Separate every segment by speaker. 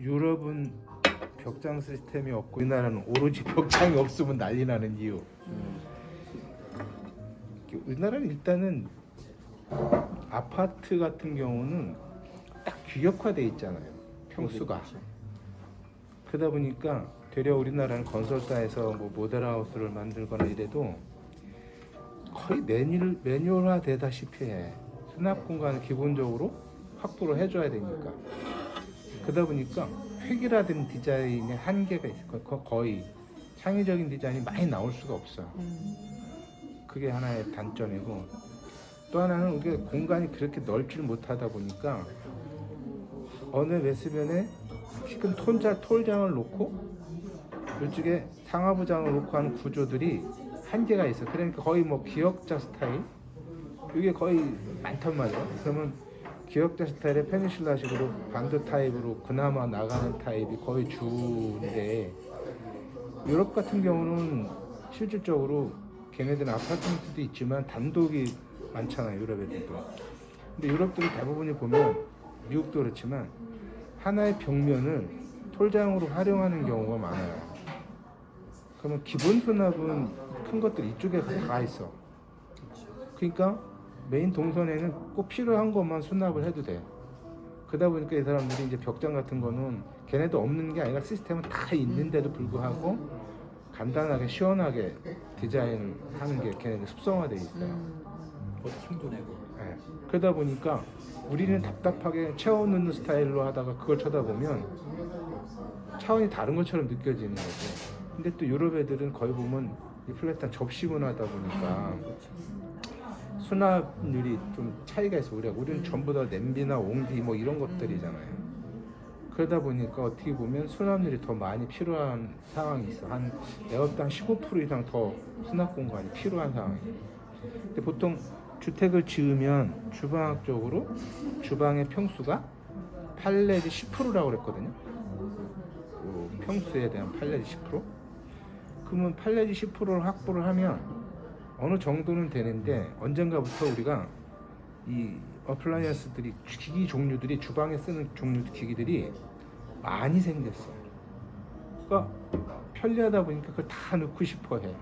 Speaker 1: 유럽은 벽장 시스템이 없고 우리나라는 오로지 벽장이 없으면 난리 나는 이유. 우리나라는 일단은 아파트 같은 경우는 딱 규격화돼 있잖아요. 평수가. 그러다 보니까 되려 우리나라는 건설사에서 뭐 모델하우스를 만들거나 이래도 거의 매뉴얼화 되다시피 해. 수납 공간을 기본적으로 확보를 해줘야 되니까. 그러다 보니까 획일화된 디자인의 한계가 있어요. 거의 창의적인 디자인이 많이 나올 수가 없어요. 그게 하나의 단점이고, 또 하나는 우리가 공간이 그렇게 넓지를 못하다 보니까 어느 외수변에 키 큰 톨장을 놓고 이쪽에 상하부장을 놓고 하는 구조들이 한계가 있어. 그러니까 거의 뭐 기역자 스타일 이게 거의 많단 말이에요. 그러면 기역자 스타일의 페니슐라식으로 반도 타입으로 그나마 나가는 타입이 거의 주인데, 유럽 같은 경우는 실질적으로 걔네들은 아파트도 있지만 단독이 많잖아요. 유럽 애들도. 근데 유럽들은 대부분이 보면, 미국도 그렇지만 하나의 벽면을 톨장으로 활용하는 경우가 많아요. 그러면 기본 수납은 큰 것들 이쪽에 다 있어. 그러니까 메인 동선에는 꼭 필요한 것만 수납을 해도 돼. 그러다 보니까 이 사람들이 이제 벽장 같은 거는 걔네도 없는 게 아니라 시스템은 다 있는데도 불구하고 간단하게 시원하게 디자인을 하는 게 걔네들 습성화되어 있어요.
Speaker 2: 힘도 내고.
Speaker 1: 네. 그러다 보니까 우리는 답답하게 채워넣는 스타일로 하다가 그걸 쳐다보면 차원이 다른 것처럼 느껴지는 거죠. 근데 또 유럽 애들은 거의 보면 이 플랫한 접시 문화다 보니까 수납률이 좀 차이가 있어. 우리는 전부 다 냄비나 옹기 뭐 이런 것들이잖아요. 그러다 보니까 어떻게 보면 수납률이 더 많이 필요한 상황이 있어. 내가 볼 때 한 15% 이상 더 수납 공간이 필요한 상황이에요. 근데 보통 주택을 지으면 주방학적으로 주방의 평수가 팔레트 10%라고 그랬거든요. 그 평수에 대한 팔레트 10%? 그러면 팔레트 10%를 확보를 하면 어느 정도는 되는데, 언젠가부터 우리가 이 어플라이언스들이, 기기 종류들이, 주방에 쓰는 종류 기기들이 많이 생겼어. 그러니까 편리하다 보니까 그걸 다 넣고 싶어 해.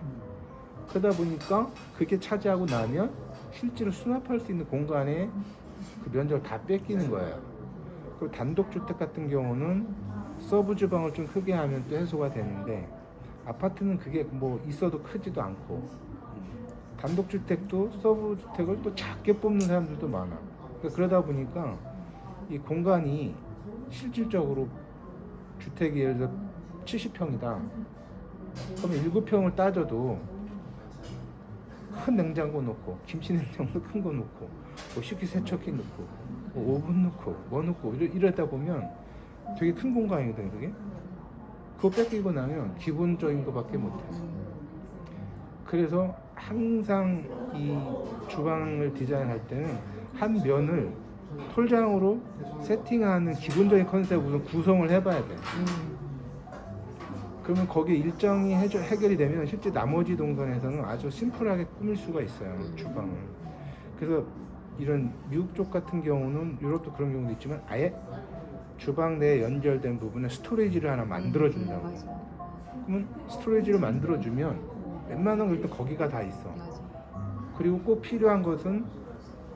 Speaker 1: 그러다 보니까 그게 차지하고 나면 실제로 수납할 수 있는 공간에 그 면적을 다 뺏기는 거예요. 그리고 단독주택 같은 경우는 서브 주방을 좀 크게 하면 또 해소가 되는데, 아파트는 그게 뭐 있어도 크지도 않고, 단독주택도 서브 주택을 또 작게 뽑는 사람들도 많아. 그러다 보니까 이 공간이 실질적으로 주택이 예를 들어 70평이다. 그러면 7평을 따져도 큰 냉장고 넣고, 김치 냉장고 큰 거 넣고, 뭐 식기세척기 넣고, 뭐 오븐 넣고, 뭐 넣고 이러다 보면 되게 큰 공간이거든 그게. 그거 뺏기고 나면 기본적인 거밖에 못해. 그래서 항상 이 주방을 디자인할 때는 한 면을 톨장으로 세팅하는 기본적인 컨셉으로 구성을 해봐야 돼. 그러면 거기에 일정이 해결이 되면 실제 나머지 동선에서는 아주 심플하게 꾸밀 수가 있어요, 주방을. 그래서 이런 미국 쪽 같은 경우는, 유럽도 그런 경우도 있지만, 아예 주방 내에 연결된 부분에 스토리지를 하나 만들어준다고. 그러면 스토리지를 만들어주면 웬만한 거 일단 거기가 다 있어. 그리고 꼭 필요한 것은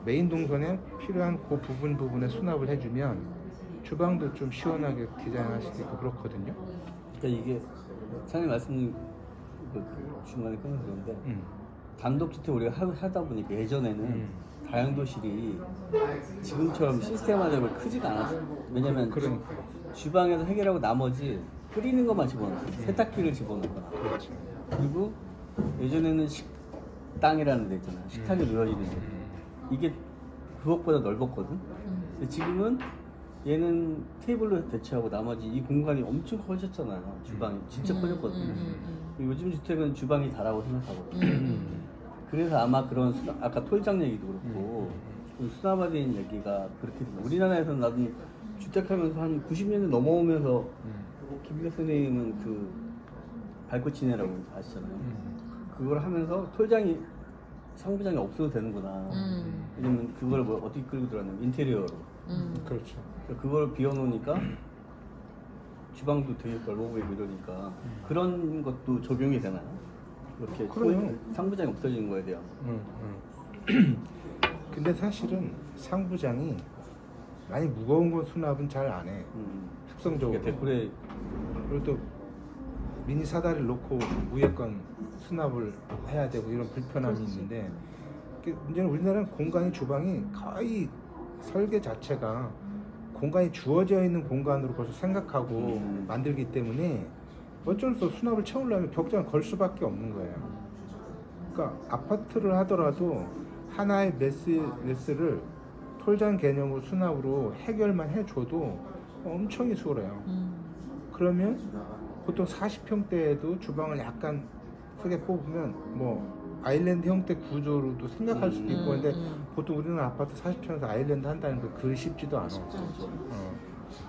Speaker 1: 메인 동선에 필요한 그 부분에 수납을 해주면 주방도 좀 시원하게 디자인할 수도 있고 그렇거든요.
Speaker 2: 그러니까 이게 사장님 말씀 중간에 끊어서 그런데 단독주택 우리가 하다 보니까 예전에는 다용도실이 지금처럼 시스템화되고 크지가 않았어요. 왜냐면
Speaker 1: 그러니까.
Speaker 2: 주방에서 해결하고 나머지 끓이는 것만 집어넣고 세탁기를 집어넣거나.
Speaker 1: 그렇죠.
Speaker 2: 그리고 예전에는 식당이라는 데 있잖아요. 식탁이 누워지는 데. 이게 그것보다 넓었거든. 근데 지금은 얘는 테이블로 대체하고 나머지 이 공간이 엄청 커졌잖아요. 주방이 진짜 커졌거든요. 요즘 주택은 주방이 다라고 생각하거든요. 그래서 아마 그런 아까 톨장 얘기도 그렇고 수납화된 얘기가 그렇게 됩니다. 우리나라에서는 나도 주택하면서 한 90년대 넘어오면서 김기덕 선생님은 그 발코치네라고 아시잖아요. 그걸 하면서 톨장이 상부장이 없어도 되는구나. 왜냐면 그걸 뭐 어떻게 끌고 들어왔냐면 인테리어로.
Speaker 1: 그렇죠.
Speaker 2: 그걸 비워놓으니까 주방도 되게 넓어 보이고 이러니까 그런 것도 적용이 되나요? 이렇게
Speaker 1: 그럼요.
Speaker 2: 상부장이 없어지는 거에 대한.
Speaker 1: 근데 사실은 상부장이 많이 무거운 건 수납은 잘 안 해. 특성적으로.
Speaker 2: 이게 데코레
Speaker 1: 그리고 또 미니 사다리를 놓고 위에 건 수납을 해야 되고 이런 불편함이 있는데 문제는 우리나라는 공간이 주방이 거의 설계 자체가 공간이 주어져 있는 공간으로 벌써 생각하고 만들기 때문에 어쩔 수 없이 수납을 채우려면 벽장을 걸 수밖에 없는 거예요. 그러니까 아파트를 하더라도 하나의 메스를 톨장 개념으로 수납으로 해결만 해줘도 엄청 수월해요. 그러면 보통 40평대에도 주방을 약간 크게 뽑으면 뭐 아일랜드 형태 구조로도 생각할 수도 있고 근데 보통 우리는 아파트 40평에서 아일랜드 한다는 거 그리 쉽지도 않아.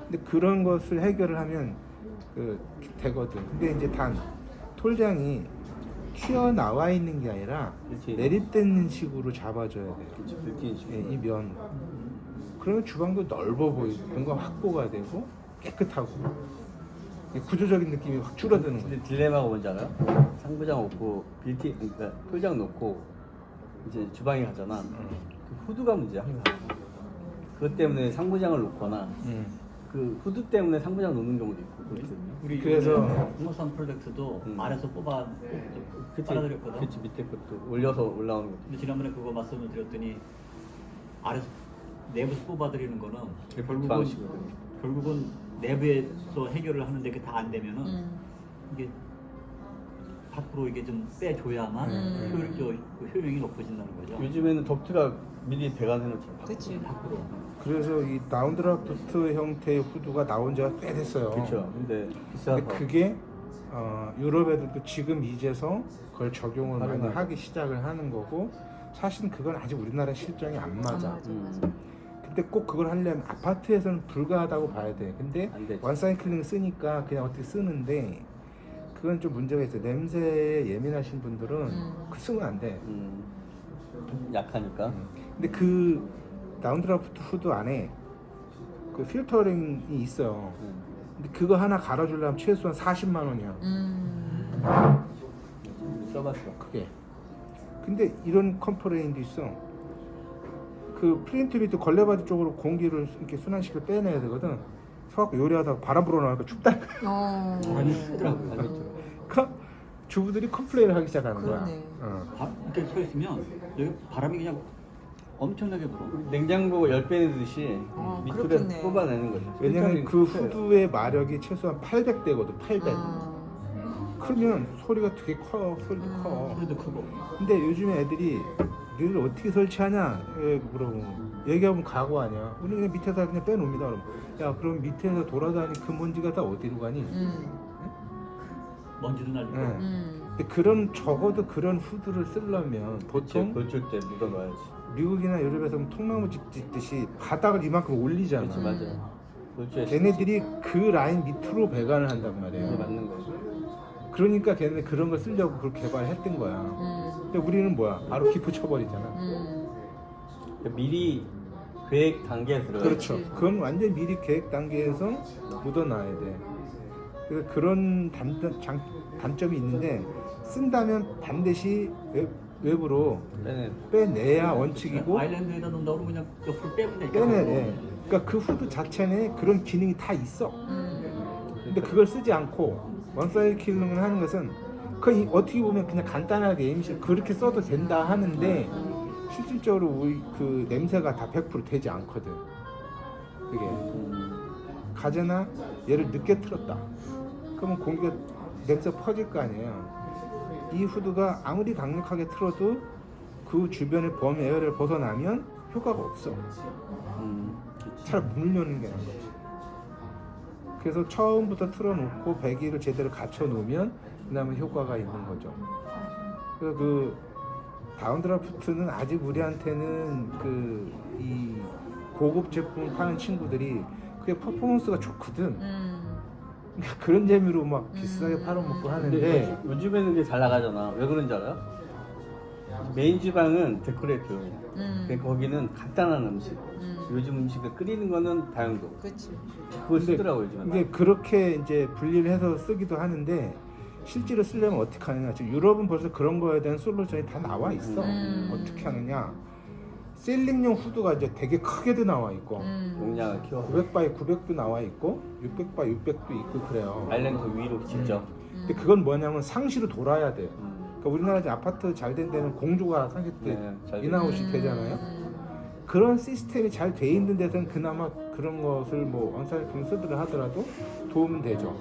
Speaker 1: 근데 그런 것을 해결을 하면 되거든. 근데 이제 단 톨장이 튀어나와 있는 게 아니라
Speaker 2: 그렇지.
Speaker 1: 내립되는 식으로 잡아줘야 돼요.
Speaker 2: 빌트인 식으로.
Speaker 1: 이 면. 그러면 주방도 넓어 보이고 공간 확보가 되고 깨끗하고 구조적인 느낌이 확 줄어드는 거예요.
Speaker 2: 근데 딜레마가 뭔지 알아요? 상부장 없고 빌트 그러니까 톨장 놓고 이제 주방에 가잖아. 그 후드가 문제야 항상. 그것 때문에 상부장을 놓거나 그 후드 때문에 상부장 놓는 경우도 있고 그렇거든요.
Speaker 3: 우리
Speaker 1: 그래서
Speaker 3: 공모산 프로젝트도 아래서
Speaker 2: 그치,
Speaker 3: 빨아들였거든.
Speaker 2: 그치 밑에 것도 올려서 올라오는 것도.
Speaker 3: 근데 지난번에 그거 말씀을 드렸더니 아래서 내부에서 뽑아들이는 거는
Speaker 2: 결국은
Speaker 3: 결국은 내부에서 해결을 하는데 그게 다 안 되면은 이게 밖으로 이게 좀 빼줘야만 효율이 높아진다는 거죠.
Speaker 2: 요즘에는 덕트가 미리 배관해놓잖아.
Speaker 4: 그치.
Speaker 3: 밖으로.
Speaker 1: 그래서 이 다운드라프트 형태의 후드가 나온 지가 꽤 됐어요.
Speaker 2: 그렇죠. 근데 비싸서.
Speaker 1: 근데 그게 유럽 애들도 지금 이제서 그걸 적용을 많이
Speaker 2: 활용하고.
Speaker 1: 하기 시작을 하는 거고 사실은 그건 아직 우리나라 실정이 안 맞아. 근데 꼭 그걸 하려면 아파트에서는 불가하다고 봐야 돼. 근데
Speaker 2: 안 되지.
Speaker 1: 원사이클링 쓰니까 그냥 어떻게 쓰는데 그건 좀 문제가 있어요. 냄새에 예민하신 분들은 그 쓰면 안 돼.
Speaker 2: 약하니까.
Speaker 1: 근데 그 다운드라프트 후드 안에 그 필터링이 있어요. 근데 그거 하나 갈아주려면 최소한 40만 원이야.
Speaker 2: 써봤어.
Speaker 1: 그게. 근데 이런 컴플레인도 있어. 그 플린트 밑에 걸레바디 쪽으로 공기를 이렇게 순환시켜 빼내야 되거든. 서갖고 요리하다가 바람 불어나니까 춥다. 그 주부들이 컴플레인을 하기 시작하는 거야.
Speaker 4: 그러네.
Speaker 3: 이렇게 서 있으면 여기 바람이 그냥 엄청나게 불어.
Speaker 2: 냉장고 열 빼내듯이 밑으로
Speaker 4: 그렇겠네.
Speaker 2: 뽑아내는 거죠.
Speaker 1: 왜냐면 그
Speaker 2: 필터링
Speaker 1: 후드의 마력이 최소한 800대거든. 800. 크면 소리가 되게 커. 소리도 커.
Speaker 3: 소리도 크고.
Speaker 1: 근데 요즘에 애들이 니들 어떻게 설치하냐 물어보면 얘기하면 각오 아니야. 우리 그냥 밑에다 그냥 빼놓습니다. 그럼 야 그럼 밑에서 돌아다니 그 먼지가 다 어디로 가니?
Speaker 3: 먼지도 날리고.
Speaker 1: 근데 그런 적어도 그런 후드를 쓰려면 보통
Speaker 2: 걸칠 때 묻어 넣어야지.
Speaker 1: 미국이나 유럽에서 통나무 짓듯이 바닥을 이만큼 올리잖아.
Speaker 2: 그렇지 맞아. 걸쳐야
Speaker 1: 걔네들이 그 라인 밑으로 배관을 한단 말이에요.
Speaker 2: 맞는 거지.
Speaker 1: 그러니까 걔네 그런 걸 쓰려고 그걸 개발했던 거야. 근데 우리는 뭐야? 바로 기포 쳐버리잖아.
Speaker 2: 그러니까 미리 계획 단계에 들어가.
Speaker 1: 그렇죠. 그건 완전 미리 계획 단계에서 묻어놔야 돼. 그래서 그런 단점이 있는데 쓴다면 반드시 외부로 빼내야 원칙이고
Speaker 3: 아일랜드에다 놓는다고 그냥 옆으로 빼면 되니까.
Speaker 1: 빼내야 돼. 그러니까 그 후드 자체에 그런 기능이 다 있어. 근데 그걸 쓰지 않고 원사이클링을 하는 것은 그 어떻게 보면 그냥 간단하게 임시 그렇게 써도 된다 하는데 실질적으로 우리 그 냄새가 다 100% 되지 않거든. 그게 가재나 얘를 늦게 틀었다. 그러면 공기가 냄새 퍼질 거 아니에요. 이 후드가 아무리 강력하게 틀어도 그 주변의 범위 에어를 벗어나면 효과가 없어. 차라리 문을 여는 게 나은 거지. 그래서 처음부터 틀어놓고 배기를 제대로 갖춰 놓으면 그다음에 효과가 있는 거죠. 그래서 그 다운드라프트는 아직 우리한테는 그 이 고급 제품을 파는 친구들이 그게 퍼포먼스가 좋거든. 그러니까 그런 재미로 막 비싸게 팔아먹고 하는데
Speaker 2: 근데 요즘에는 이게 잘 나가잖아. 왜 그런지 알아요? 메인 주방은 데코레이터용. 근데 거기는 간단한 음식. 요즘 음식을 끓이는 거는 다용도.
Speaker 4: 그렇지.
Speaker 2: 그걸 쓰더라고요 요즘에.
Speaker 1: 이게 그렇게 이제 분리를 해서 쓰기도 하는데 실제로 쓰려면 어떻게 하느냐. 지금 유럽은 벌써 그런 거에 대한 솔루션이 다 나와 있어. 어떻게 하느냐. 셀링용 후드가 이제 되게 크게도 나와 있고
Speaker 2: 용량을 키워.
Speaker 1: 900바이 900도 나와 있고 600바이 600도 있고 그래요.
Speaker 2: 아일랜드 위로 직접.
Speaker 1: 근데 그건 뭐냐면 상시로 돌아야 돼. 그러니까 우리나라 이제 아파트 잘 된 데는 공조가 상시 때
Speaker 2: 네, 잘
Speaker 1: 인아웃이 되잖아요. 그런 시스템이 잘 돼 있는 데서는 그나마 그런 것을 뭐 언사이클 쓰더라 하더라도 도움은 되죠.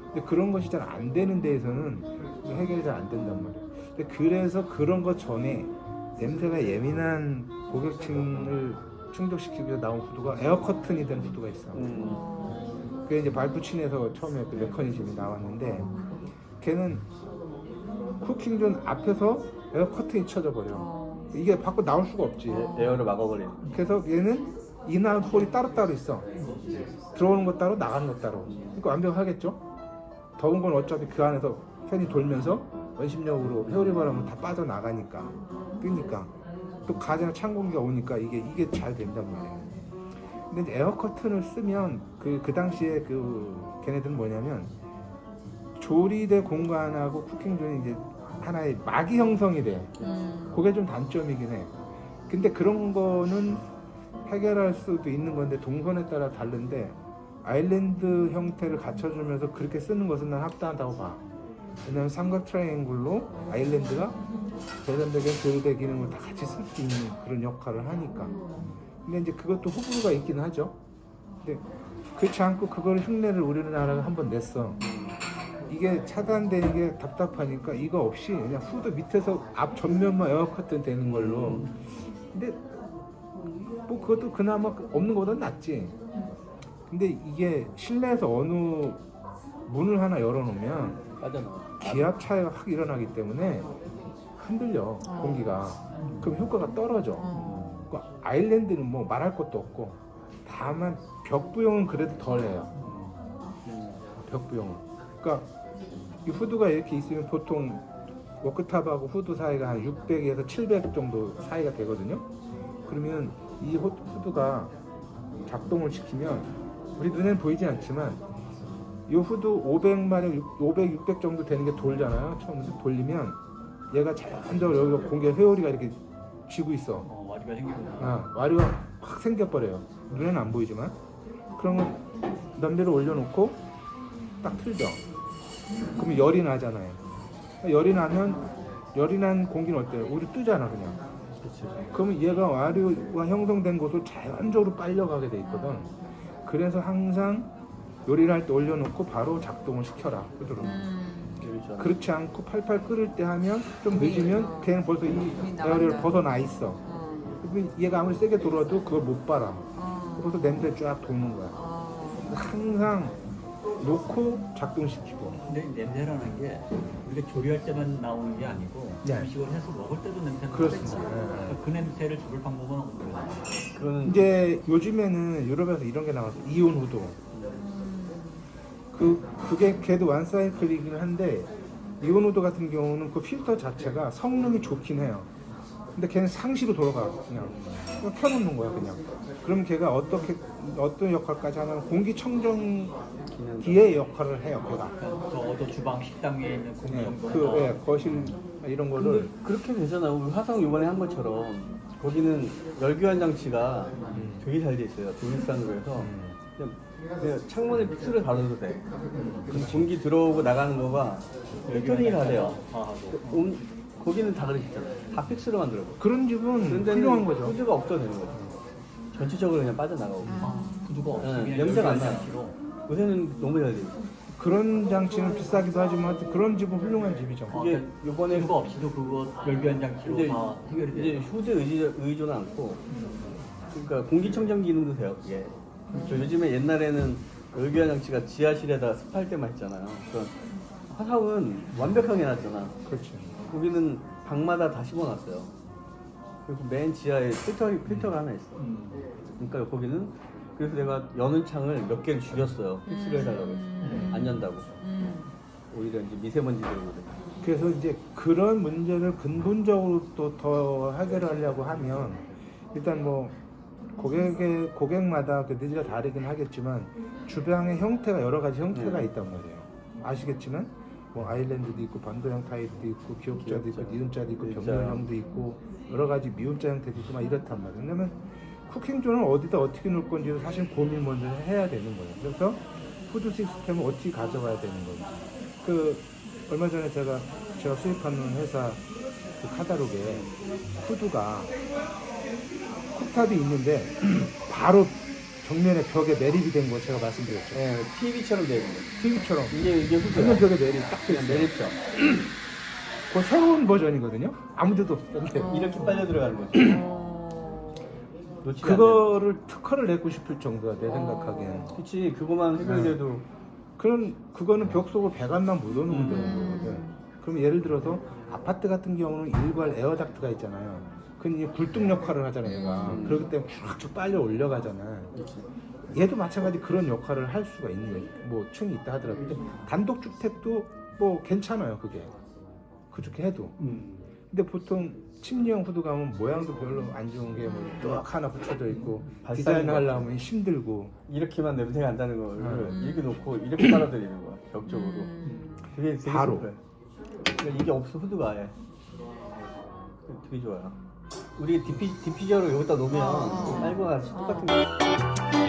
Speaker 1: 근데 그런 것이 잘 안 되는 데에서는 해결이 잘 안 된단 말이에요. 근데 그래서 그런 것 전에 냄새가 예민한 고객층을 충족시키기 위해서 나온 후드가 에어 커튼이 된 후드가 있어. 그게 이제 발푸친에서 처음에 그 메커니즘이 나왔는데 걔는 쿠킹존 앞에서 에어 커튼이 쳐져 버려. 이게 밖으로 나올 수가 없지.
Speaker 2: 에어를 막아버리는.
Speaker 1: 그래서 얘는 인아웃 홀이 따로따로 있어. 들어오는 것 따로 나가는 것 따로. 그러니까 완벽하겠죠? 더운 건 어차피 그 안에서 팬이 돌면서 원심력으로 회오리 바람은 다 빠져나가니까 뜨니까 또 가장 찬 공기가 오니까 이게 잘 된단 말이에요. 근데 이제 에어 커튼을 쓰면 그 당시에 걔네들은 뭐냐면 조리대 공간하고 쿠킹존이 이제 하나의 막이 형성이 돼. 그게 좀 단점이긴 해. 근데 그런 거는 해결할 수도 있는 건데 동선에 따라 다른데 아일랜드 형태를 갖춰주면서 그렇게 쓰는 것은 난 합당하다고 봐. 왜냐면 삼각 트라이앵글로 아일랜드가 세련되게 조리대 기능을 다 같이 쓸 수 있는 그런 역할을 하니까. 근데 이제 그것도 호불호가 있긴 하죠. 근데 그렇지 않고 그걸 흉내를 우리나라가 한번 냈어. 이게 차단되는 게 답답하니까 이거 없이 그냥 후드 밑에서 앞 전면만 에어 커튼 되는 걸로. 근데 뭐 그것도 그나마 없는 것보다 낫지. 근데 이게 실내에서 어느 문을 하나 열어놓으면
Speaker 2: 빠져나와.
Speaker 1: 기압 차이가 확 일어나기 때문에 흔들려 공기가. 그럼 효과가 떨어져. 그러니까 아일랜드는 뭐 말할 것도 없고 다만 벽부용은 그래도 덜해요. 벽부용은. 그러니까 이 후드가 이렇게 있으면 보통 워크탑하고 후드 사이가 한 600에서 700 정도 사이가 되거든요. 그러면 이 후드가 작동을 시키면 우리 눈에는 보이지 않지만 이 후드 500마력, 500, 600 정도 되는 게 돌잖아요. 처음부터 돌리면 얘가 자연적으로 여기가 공기 회오리가 이렇게 쥐고 있어.
Speaker 3: 와리가 생기구나.
Speaker 1: 아, 와리가 확 생겨버려요. 눈에는 안 보이지만. 그러면 남대로 올려놓고 딱 틀죠. 그러면 열이 나잖아요. 열이 난 공기는 어때요? 우리 뜨잖아 그냥. 그러면 얘가 와류가 형성된 곳으로 자연적으로 빨려가게 돼 있거든. 그래서 항상 요리를 할 때 올려놓고 바로 작동을 시켜라 후드로.
Speaker 2: 그렇죠.
Speaker 1: 그렇지 않고 팔팔 끓을 때 하면 좀 늦으면 걔는 벌써 이 에어리를 벗어나 있어. 그러면 얘가 아무리 세게 돌아도 그걸 못 봐라. 그래서 냄새 쫙 도는 거야. 항상 놓고 작동시키고.
Speaker 3: 근데 이 냄새라는 게 우리가 조리할 때만 나오는 게 아니고
Speaker 1: 네.
Speaker 3: 음식을 해서 먹을 때도 냄새가
Speaker 1: 그렇습니다.
Speaker 3: 나요. 그 냄새를 잡을 방법은 없는 거예요.
Speaker 2: 그거는
Speaker 1: 이제 요즘에는 유럽에서 이런 게 나왔어. 이온 후드. 그게 걔도 원사이클이긴 한데 이온 후드 같은 경우는 그 필터 자체가 성능이 좋긴 해요. 근데 걔는 상시로 돌아가 그냥 켜놓는 거야 그냥. 그럼 걔가 어떤 역할까지 하냐면 공기청정기의 역할을 해요 걔가.
Speaker 3: 적어도 주방 식당에 있는 공기 정도.
Speaker 1: 거실 이런 거를.
Speaker 2: 근데 그렇게 되잖아. 우리 화성 이번에 한 것처럼 거기는 열교환 장치가 되게 잘 돼 있어요. 독일산으로 해서 그냥 창문에 픽스를 달아도 돼. 그래서 공기 들어오고 나가는 거가 패턴이 다 돼요. 거기는 다 그렇게 있잖아. 다 픽스로 만들어.
Speaker 1: 그런 집은 훌륭한 거죠.
Speaker 2: 후드가 없어도 되는 거죠. 전체적으로 그냥 빠져나가고.
Speaker 3: 구두가 없이
Speaker 2: 네,
Speaker 3: 그냥
Speaker 2: 냄새가 안
Speaker 3: 열기한
Speaker 2: 나요.
Speaker 3: 장치로.
Speaker 2: 요새는 너무 잘 돼 있어.
Speaker 1: 그런 장치는 비싸기도 하지만 그런 집은 훌륭한 집이죠.
Speaker 2: 이게 요번에
Speaker 3: 구두가 없이도 그거 열기한 장치로
Speaker 2: 이제,
Speaker 3: 다 해결이
Speaker 2: 이제
Speaker 3: 돼요.
Speaker 2: 후드 의존은 않고 그러니까 공기청정 기능도 돼요. 그게. 저 요즘에 옛날에는 열기환 장치가 지하실에다 습할 때만 했잖아요. 그러니까 화성은 완벽하게 해놨잖아.
Speaker 1: 그렇죠.
Speaker 2: 거기는 방마다 다 심어놨어요. 그리고 맨 지하에 필터가 하나 있어. 그러니까 거기는 그래서 내가 여는 창을 몇 개를 죽였어요. 픽스를 해달라고 해서 안 연다고. 오히려 이제 미세먼지 들어오거든.
Speaker 1: 그래서 이제 그런 문제를 근본적으로 또 더 해결하려고 하면 일단 뭐 고객마다 그 니즈가 다르긴 하겠지만 주방의 형태가 여러 가지 형태가 있단 말이에요. 아시겠지만 뭐 아일랜드도 있고 반도형 타입도 있고 기역자도 있고 니은자도 있고 병렬형도 있고 여러 가지 미음자 형태도 있고 막 이렇단 말이에요. 왜냐면 쿠킹존을 어디다 어떻게 놓을 건지 사실 고민 먼저 해야 되는 거예요. 그래서 푸드 시스템을 어떻게 가져가야 되는 건지. 그 얼마 전에 제가 수입하는 회사 그 카다록에 푸드가 쿡탑이 있는데 바로 정면에 벽에 매립이 된 거 제가 말씀드렸죠.
Speaker 2: 네, TV처럼 되는 거.
Speaker 1: TV처럼
Speaker 2: 이게
Speaker 1: 정면 벽에 매립 딱 돼
Speaker 2: 그냥
Speaker 1: 있어요.
Speaker 2: 내립죠.
Speaker 1: 그 새로운 버전이거든요. 아무 데도 없던데.
Speaker 2: 이렇게 빨려 들어가는 거죠. 놓치면 안
Speaker 1: 그거를 특허를 내고 싶을 정도야 내 생각하기엔.
Speaker 2: 돼. 그치, 그거만 해결돼도
Speaker 1: 그거는 벽 속으로 배관만 묻어놓으면 되는 거거든. 그럼 예를 들어서 아파트 같은 경우는 일괄 에어닥트가 있잖아요. 그건 이제 굴뚝 역할을 하잖아요, 얘가. 그렇기 때문에 쭉 빨려 올려가잖아. 얘도 마찬가지 그런 역할을 할 수가 있는 거예요. 뭐 층이 있다 하더라도. 근데 단독주택도 뭐 괜찮아요, 그게. 그렇게 해도. 근데 보통 침리형 후드 가면 모양도 별로 안 좋은 게 뭐 뚝 하나 붙여져 있고 디자인 하려면 힘들고.
Speaker 2: 이렇게만 냄새가 안 나는 거를 이렇게 놓고 이렇게 빨아들이는 거야, 벽 쪽으로. 되게
Speaker 1: 바로.
Speaker 2: 심플해. 근데 이게 없어, 후드가 아예. 되게 좋아요. 우리 디피저로 여기다 놓으면 빨고 같이 똑같은 거.